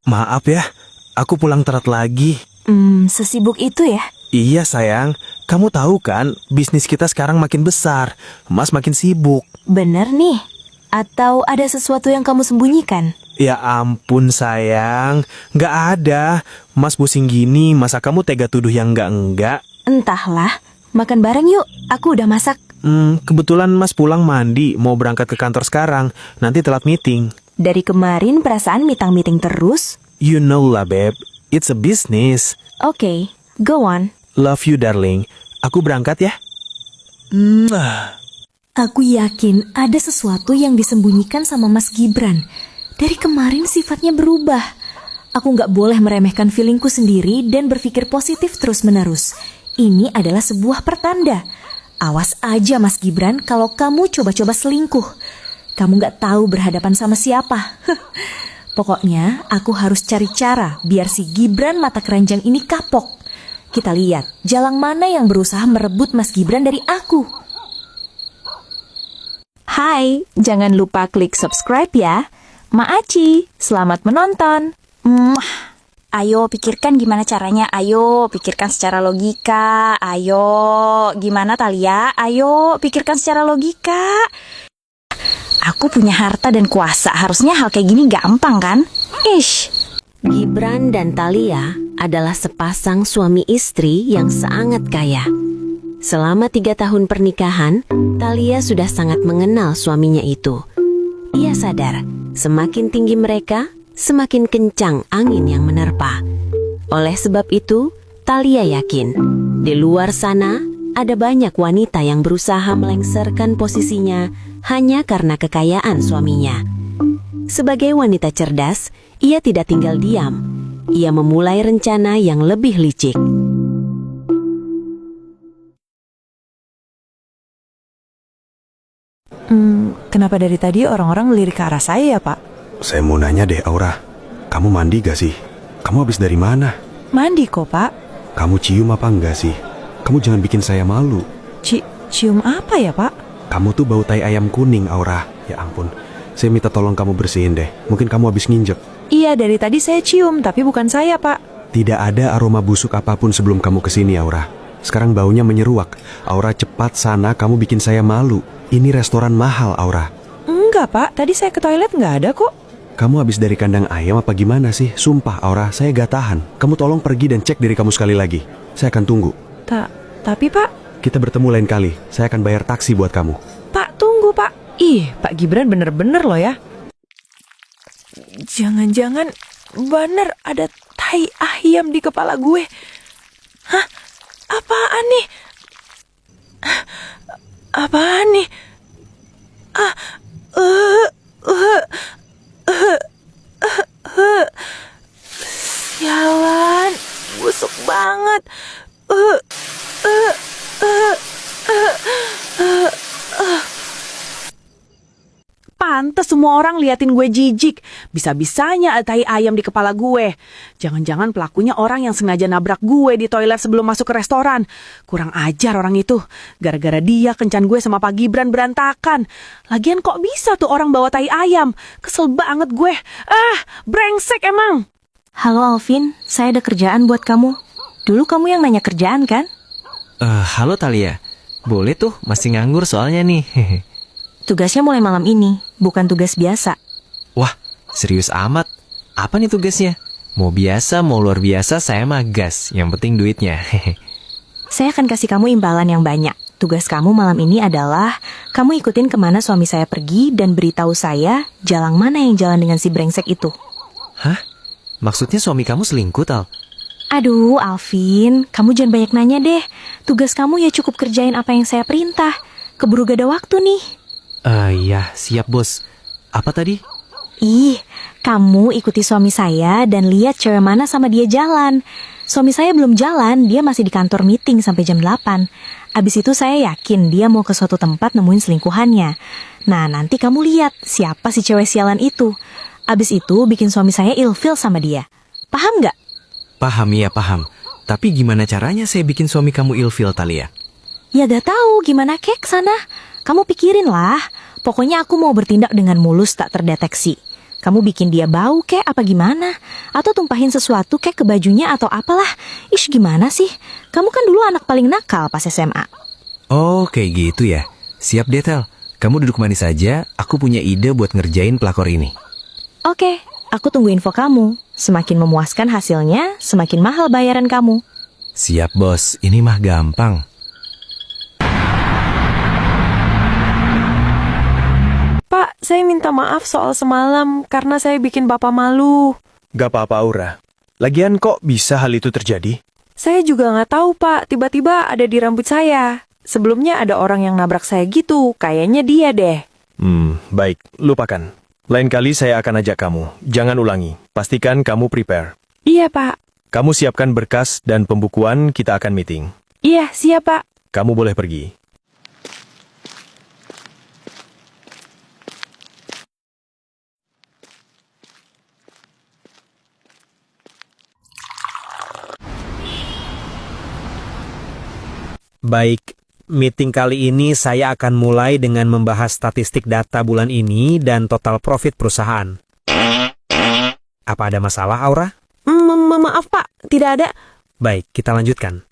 Maaf ya, aku pulang telat lagi. Sesibuk itu ya? Iya sayang, kamu tahu kan bisnis kita sekarang makin besar. Mas makin sibuk. Bener nih. Atau ada sesuatu yang kamu sembunyikan? Ya ampun sayang, nggak ada. Mas pusing gini, masa kamu tega tuduh yang enggak? Entahlah. Makan bareng yuk, aku udah masak. Kebetulan Mas pulang mandi, mau berangkat ke kantor sekarang. Nanti telat meeting. Dari kemarin perasaan meeting terus. You know lah Beb, it's a business. Oke, go on. Love you darling. Aku berangkat ya. Aku yakin ada sesuatu yang disembunyikan sama Mas Gibran. Dari kemarin sifatnya berubah. Aku nggak boleh meremehkan feelingku sendiri dan berpikir positif terus-menerus. Ini adalah sebuah pertanda. Awas aja Mas Gibran kalau kamu coba-coba selingkuh. Kamu nggak tahu berhadapan sama siapa. Pokoknya aku harus cari cara biar si Gibran mata keranjang ini kapok. Kita lihat jalang mana yang berusaha merebut Mas Gibran dari aku. Hai, jangan lupa klik subscribe ya. Maaci, selamat menonton. Ayo pikirkan gimana caranya. Ayo pikirkan secara logika. Ayo, gimana Thalia? Ayo pikirkan secara logika. Aku punya harta dan kuasa. Harusnya hal kayak gini gampang kan? Ish. Gibran dan Thalia adalah sepasang suami istri yang sangat kaya. Selama 3 tahun pernikahan, Thalia sudah sangat mengenal suaminya itu. Ia sadar, semakin tinggi mereka, semakin kencang angin yang menerpa. Oleh sebab itu, Thalia yakin, di luar sana ada banyak wanita yang berusaha melengsarkan posisinya hanya karena kekayaan suaminya. Sebagai wanita cerdas, ia tidak tinggal diam. Ia memulai rencana yang lebih licik. Kenapa dari tadi orang-orang lirik ke arah saya ya Pak? Saya mau nanya deh Aura, kamu mandi gak sih? Kamu habis dari mana? Mandi kok Pak. Kamu cium apa enggak sih? Kamu jangan bikin saya malu. Cium apa ya Pak? Kamu tuh bau tai ayam kuning Aura. Ya ampun, saya minta tolong kamu bersihin deh. Mungkin kamu habis nginjek. Iya dari tadi saya cium tapi bukan saya Pak. Tidak ada aroma busuk apapun sebelum kamu kesini Aura. Sekarang baunya menyeruak. Aura cepat sana, kamu bikin saya malu. Ini restoran mahal Aura. Enggak Pak, tadi saya ke toilet nggak ada kok. Kamu habis dari kandang ayam apa gimana sih? Sumpah Aura, saya gak tahan. Kamu tolong pergi dan cek diri kamu sekali lagi. Saya akan tunggu. Tapi Pak. Kita bertemu lain kali. Saya akan bayar taksi buat kamu. Pak tunggu Pak. Ih Pak Gibran bener-bener loh ya. Jangan-jangan bener ada tai ayam di kepala gue. Hah? Apaan nih? Apaan nih? Sialan, busuk banget. Pantes semua orang liatin gue jijik. Bisa-bisanya ada tai ayam di kepala gue. Jangan-jangan pelakunya orang yang sengaja nabrak gue di toilet sebelum masuk ke restoran. Kurang ajar orang itu. Gara-gara dia kencan gue sama Pak Gibran berantakan. Lagian kok bisa tuh orang bawa tai ayam? Kesel banget gue. Brengsek emang. Halo Alvin, saya ada kerjaan buat kamu. Dulu kamu yang nanya kerjaan kan? Halo Thalia. Boleh tuh, masih nganggur soalnya nih. Tugasnya mulai malam ini, bukan tugas biasa. Wah, serius amat. Apa nih tugasnya? Mau biasa, mau luar biasa, saya mah gas. Yang penting duitnya. Saya akan kasih kamu imbalan yang banyak. Tugas kamu malam ini adalah kamu ikutin kemana suami saya pergi dan beritahu saya jalan mana yang jalan dengan si brengsek itu. Hah? Maksudnya suami kamu selingkuh, Tal? Aduh, Alvin, kamu jangan banyak nanya deh. Tugas kamu ya cukup kerjain apa yang saya perintah. Keburu gak ada waktu nih. Iya, siap bos. Apa tadi? Ih, kamu ikuti suami saya dan lihat cewek mana sama dia jalan. Suami saya belum jalan, dia masih di kantor meeting sampai jam 8. Abis itu saya yakin dia mau ke suatu tempat nemuin selingkuhannya. Nah, nanti kamu lihat siapa si cewek sialan itu. Abis itu bikin suami saya ilfil sama dia. Paham nggak? Paham, ya paham. Tapi gimana caranya saya bikin suami kamu ilfil, Thalia? Ya gak tahu gimana kek sana. Kamu pikirin lah. Pokoknya aku mau bertindak dengan mulus tak terdeteksi. Kamu bikin dia bau kek apa gimana? Atau tumpahin sesuatu kek ke bajunya atau apalah. Ish, gimana sih? Kamu kan dulu anak paling nakal pas SMA. Oh, kayak gitu ya. Siap deh, Tel. Kamu duduk manis saja, aku punya ide buat ngerjain pelakor ini. Oke, aku tunggu info kamu. Semakin memuaskan hasilnya, semakin mahal bayaran kamu. Siap, Bos. Ini mah gampang. Pak, saya minta maaf soal semalam karena saya bikin Bapak malu. Gak apa-apa, Aura. Lagian kok bisa hal itu terjadi? Saya juga nggak tahu, Pak. Tiba-tiba ada di rambut saya. Sebelumnya ada orang yang nabrak saya gitu. Kayaknya dia deh. Baik. Lupakan. Lain kali saya akan ajak kamu. Jangan ulangi. Pastikan kamu prepare. Iya, Pak. Kamu siapkan berkas dan pembukuan, kita akan meeting. Iya, siap, Pak. Kamu boleh pergi. Baik, meeting kali ini saya akan mulai dengan membahas statistik data bulan ini dan total profit perusahaan. Apa ada masalah, Aura? Maaf, Pak. Tidak ada. Baik, kita lanjutkan.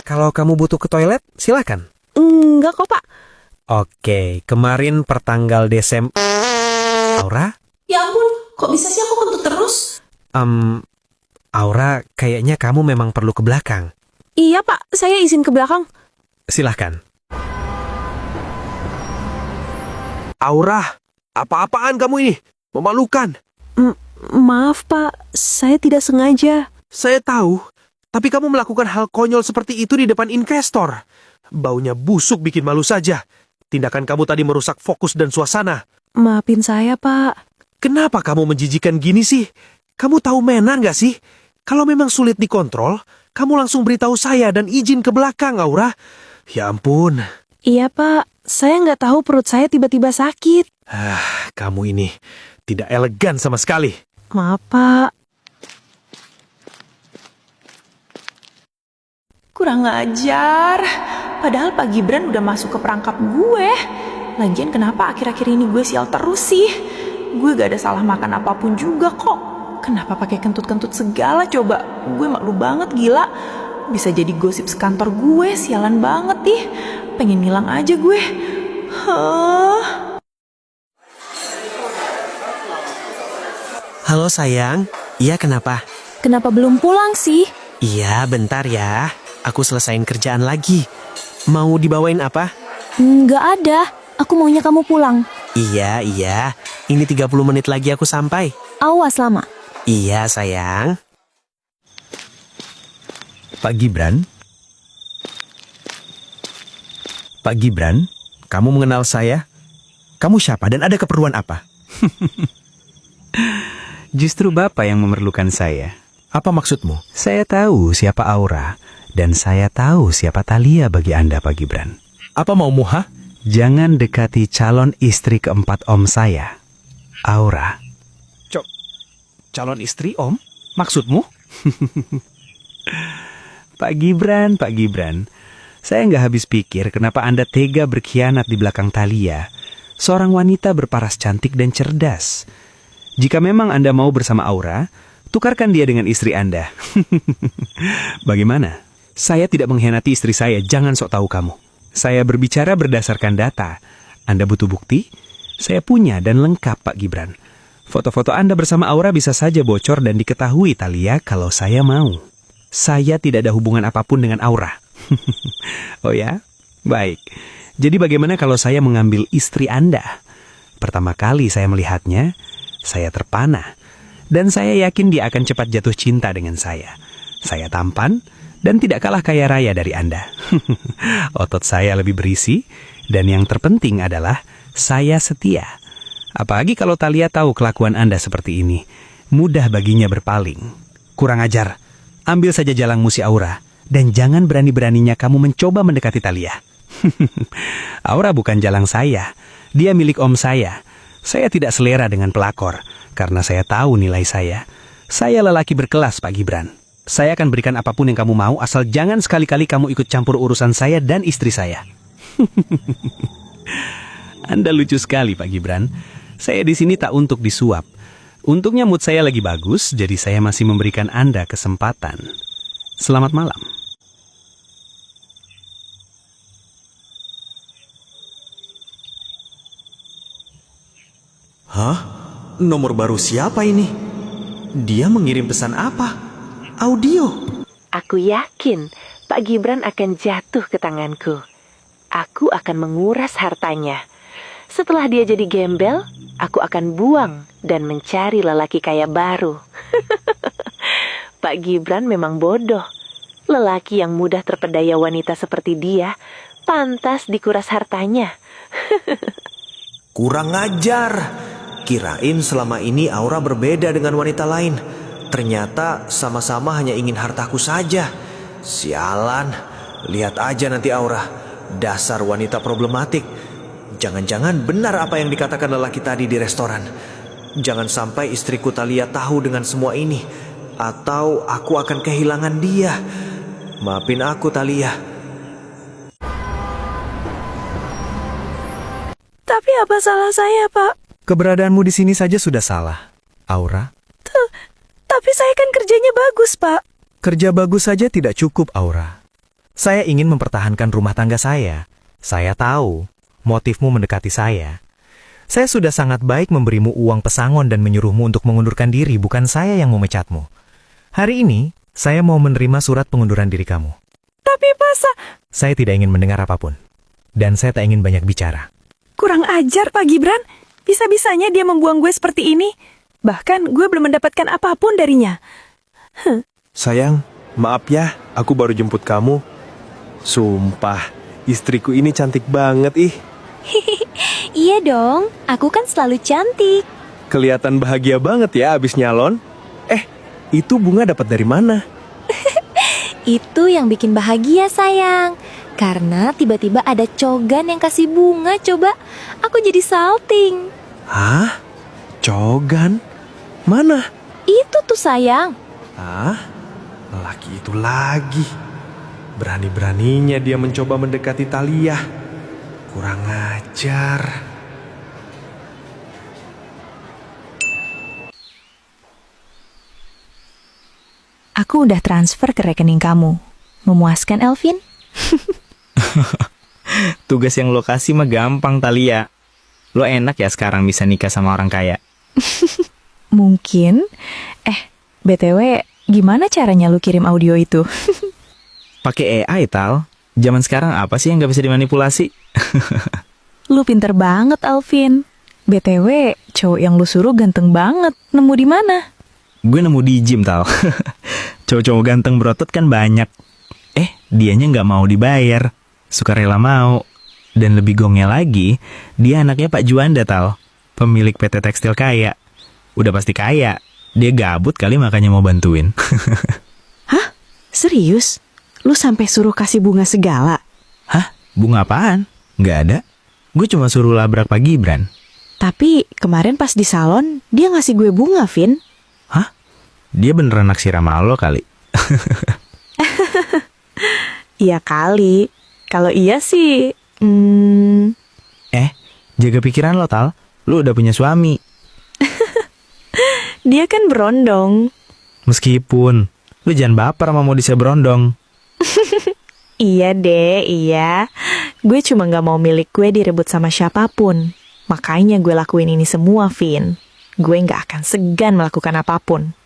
Kalau kamu butuh ke toilet, silakan. Enggak kok, Pak. Oke, kemarin pertanggal Desember... Aura? Ya ampun, kok bisa sih aku kentut terus? Aura, kayaknya kamu memang perlu ke belakang. Iya, Pak. Saya izin ke belakang. Silahkan. Aura, apa-apaan kamu ini? Memalukan. Maaf, Pak. Saya tidak sengaja. Saya tahu, tapi kamu melakukan hal konyol seperti itu di depan investor. Baunya busuk bikin malu saja. Tindakan kamu tadi merusak fokus dan suasana. Maafin saya, Pak. Kenapa kamu menjijikan gini sih? Kamu tahu Menan nggak sih? Kalau memang sulit dikontrol, kamu langsung beritahu saya dan izin ke belakang, Aura. Ya ampun. Iya, Pak. Saya nggak tahu perut saya tiba-tiba sakit. Kamu ini tidak elegan sama sekali. Maaf, Pak. Kurang ajar. Padahal Pak Gibran udah masuk ke perangkap gue. Lagian kenapa akhir-akhir ini gue sial terus sih? Gue gak ada salah makan apapun juga kok. Kenapa pakai kentut-kentut segala coba? Gue malu banget gila. Bisa jadi gosip sekantor gue, sialan banget ih. Pengen ngilang aja gue. Halo sayang, iya kenapa? Kenapa belum pulang sih? Iya bentar ya, aku selesain kerjaan lagi. Mau dibawain apa? Nggak ada, aku maunya kamu pulang. Iya, ini 30 menit lagi aku sampai. Awas lama. Iya sayang. Pak Gibran? Pak Gibran, kamu mengenal saya? Kamu siapa dan ada keperluan apa? Justru Bapak yang memerlukan saya. Apa maksudmu? Saya tahu siapa Aura, dan saya tahu siapa Thalia bagi Anda, Pak Gibran. Apa maumu, ha? Jangan dekati calon istri keempat Om saya, Aura. Calon istri, Om? Maksudmu? Pak Gibran, saya nggak habis pikir kenapa Anda tega berkhianat di belakang Thalia, seorang wanita berparas cantik dan cerdas. Jika memang Anda mau bersama Aura, tukarkan dia dengan istri Anda. Bagaimana? Saya tidak mengkhianati istri saya, jangan sok tahu kamu. Saya berbicara berdasarkan data. Anda butuh bukti? Saya punya dan lengkap, Pak Gibran. Foto-foto Anda bersama Aura bisa saja bocor dan diketahui Thalia kalau saya mau. Saya tidak ada hubungan apapun dengan Aura. Oh ya? Baik. Jadi bagaimana kalau saya mengambil istri Anda? Pertama kali saya melihatnya, saya terpana. Dan saya yakin dia akan cepat jatuh cinta dengan saya. Saya tampan dan tidak kalah kaya raya dari Anda. Otot saya lebih berisi, dan yang terpenting adalah saya setia. Apalagi kalau Thalia tahu kelakuan Anda seperti ini, mudah baginya berpaling. Kurang ajar, ambil saja jalangmu si Aura, dan jangan berani-beraninya kamu mencoba mendekati Thalia. Aura bukan jalang saya, dia milik om saya. Saya tidak selera dengan pelakor, karena saya tahu nilai saya. Saya lelaki berkelas, Pak Gibran. Saya akan berikan apapun yang kamu mau, asal jangan sekali-kali kamu ikut campur urusan saya dan istri saya. Anda lucu sekali, Pak Gibran. Saya di sini tak untuk disuap. Untungnya mood saya lagi bagus, jadi saya masih memberikan Anda kesempatan. Selamat malam. Hah? Nomor baru siapa ini? Dia mengirim pesan apa? Audio. Aku yakin Pak Gibran akan jatuh ke tanganku. Aku akan menguras hartanya. Setelah dia jadi gembel, aku akan buang dan mencari lelaki kaya baru. Pak Gibran memang bodoh. Lelaki yang mudah terpedaya wanita seperti dia, pantas dikuras hartanya. Kurang ajar. Kirain selama ini Aura berbeda dengan wanita lain. Ternyata sama-sama hanya ingin hartaku saja. Sialan. Lihat aja nanti Aura. Dasar wanita problematik. Jangan-jangan benar apa yang dikatakan lelaki tadi di restoran. Jangan sampai istriku Talia tahu dengan semua ini. Atau aku akan kehilangan dia. Maafin aku Talia. Tapi apa salah saya, Pak? Keberadaanmu di sini saja sudah salah, Aura. Tapi saya kan kerjanya bagus, Pak. Kerja bagus saja tidak cukup, Aura. Saya ingin mempertahankan rumah tangga saya. Saya tahu motifmu mendekati saya. Saya sudah sangat baik memberimu uang pesangon dan menyuruhmu untuk mengundurkan diri, bukan saya yang memecatmu. Hari ini, saya mau menerima surat pengunduran diri kamu. Tapi Pak, Saya tidak ingin mendengar apapun. Dan saya tak ingin banyak bicara. kurang ajar Pak Gibran. Bisa-bisanya dia membuang gue seperti ini. Bahkan gue belum mendapatkan apapun darinya. Sayang, maaf ya, aku baru jemput kamu. Sumpah, istriku ini cantik banget ih. Iya dong, aku kan selalu cantik. Kelihatan bahagia banget ya abis nyalon. Itu bunga dapat dari mana? Itu yang bikin bahagia sayang. Karena tiba-tiba ada cogan yang kasih bunga coba. Aku jadi salting. Hah? Cogan? Mana? Itu tuh sayang. Lelaki itu lagi. Berani-beraninya dia mencoba mendekati Talia. Kurang ajar. Aku udah transfer ke rekening kamu. Memuaskan, Elvin? Tugas yang lo kasih mah gampang, Talia. Lo enak ya sekarang bisa nikah sama orang kaya. Mungkin. BTW, gimana caranya lu kirim audio itu? Pakai AI, Tal. Zaman sekarang apa sih yang gak bisa dimanipulasi? Lu pinter banget, Alvin. BTW, cowok yang lu suruh ganteng banget. Nemu di mana? Gue nemu di gym, Tal. Cowok-cowok ganteng berotot kan banyak. Dianya gak mau dibayar. Sukarela mau. Dan lebih gongnya lagi, dia anaknya Pak Juanda, Tal. Pemilik PT Tekstil kaya. Udah pasti kaya. Dia gabut kali makanya mau bantuin. Hah? Serius? Lu sampai suruh kasih bunga segala? Hah? Bunga apaan? Gak ada. Gue cuma suruh labrak Pak Gibran. Tapi kemarin pas di salon, dia ngasih gue bunga, Vin. Hah? Dia beneran naksir sama lo kali? Iya kali. Kalau iya sih... Jaga pikiran lo, Tal. Lo udah punya suami. Dia kan berondong. Meskipun, lo jangan baper sama modisnya berondong. Iya deh, iya. Gue cuma gak mau milik gue direbut sama siapapun. Makanya gue lakuin ini semua, Vin. Gue gak akan segan melakukan apapun.